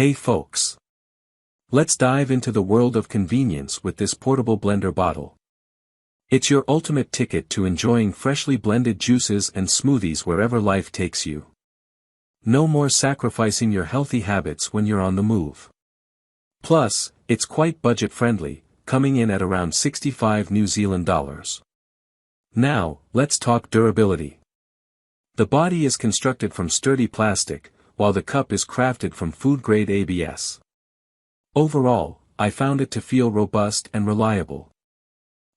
Hey folks! Let's dive into the world of convenience with this portable blender bottle. It's your ultimate ticket to enjoying freshly blended juices and smoothies wherever life takes you. No more sacrificing your healthy habits when you're on the move. Plus, it's quite budget-friendly, coming in at around 65 New Zealand dollars. Now, let's talk durability. The body is constructed from sturdy plastic, while the cup is crafted from food-grade ABS. Overall, I found it to feel robust and reliable.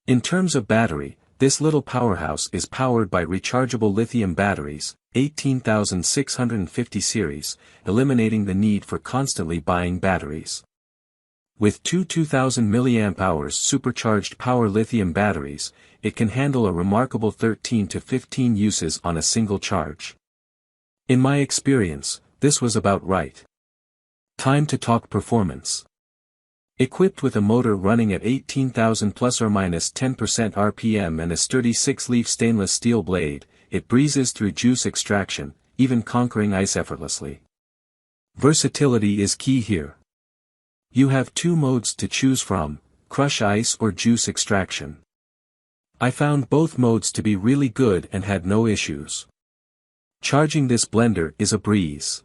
In terms of battery, this little powerhouse is powered by rechargeable lithium batteries, 18,650 series, eliminating the need for constantly buying batteries. With two 2000 mAh supercharged power lithium batteries, it can handle a remarkable 13 to 15 uses on a single charge. In my experience, this was about right. Time to talk performance. Equipped with a motor running at 18,000 plus or minus 10% RPM and a sturdy 6-leaf stainless steel blade, it breezes through juice extraction, even conquering ice effortlessly. Versatility is key here. You have two modes to choose from, crush ice or juice extraction. I found both modes to be really good and had no issues. Charging this blender is a breeze.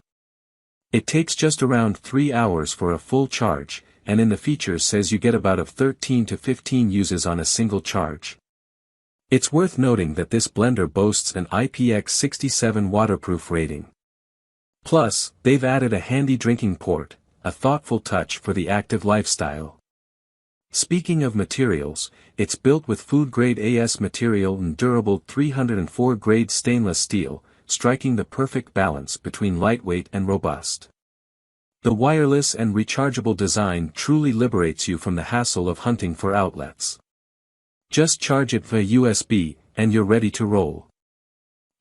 It takes just around 3 hours for a full charge, and in the features says you get about 13 to 15 uses on a single charge. It's worth noting that this blender boasts an IPX67 waterproof rating. Plus, they've added a handy drinking port, a thoughtful touch for the active lifestyle. Speaking of materials, it's built with food-grade AS material and durable 304-grade stainless steel, striking the perfect balance between lightweight and robust. The wireless and rechargeable design truly liberates you from the hassle of hunting for outlets. Just charge it via USB, and you're ready to roll.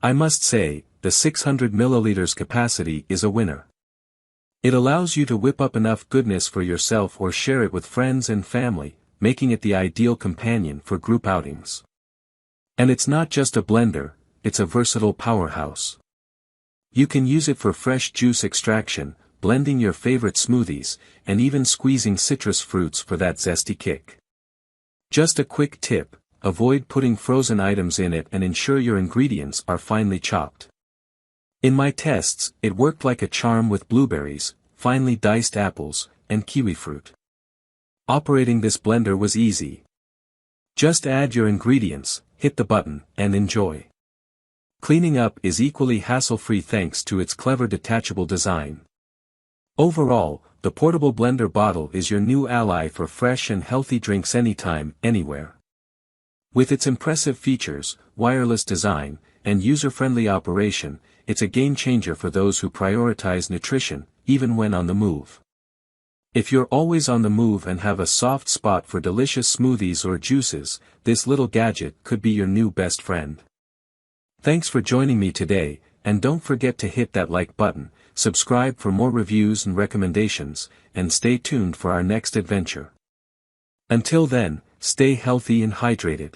I must say, the 600 milliliters capacity is a winner. It allows you to whip up enough goodness for yourself or share it with friends and family, making it the ideal companion for group outings. And it's not just a blender, it's a versatile powerhouse. You can use it for fresh juice extraction, blending your favorite smoothies, and even squeezing citrus fruits for that zesty kick. Just a quick tip, avoid putting frozen items in it and ensure your ingredients are finely chopped. In my tests, it worked like a charm with blueberries, finely diced apples, and kiwi fruit. Operating this blender was easy. Just add your ingredients, hit the button, and enjoy. Cleaning up is equally hassle-free thanks to its clever detachable design. Overall, the portable blender bottle is your new ally for fresh and healthy drinks anytime, anywhere. With its impressive features, wireless design, and user-friendly operation, it's a game-changer for those who prioritize nutrition, even when on the move. If you're always on the move and have a soft spot for delicious smoothies or juices, this little gadget could be your new best friend. Thanks for joining me today, and don't forget to hit that like button, subscribe for more reviews and recommendations, and stay tuned for our next adventure. Until then, stay healthy and hydrated.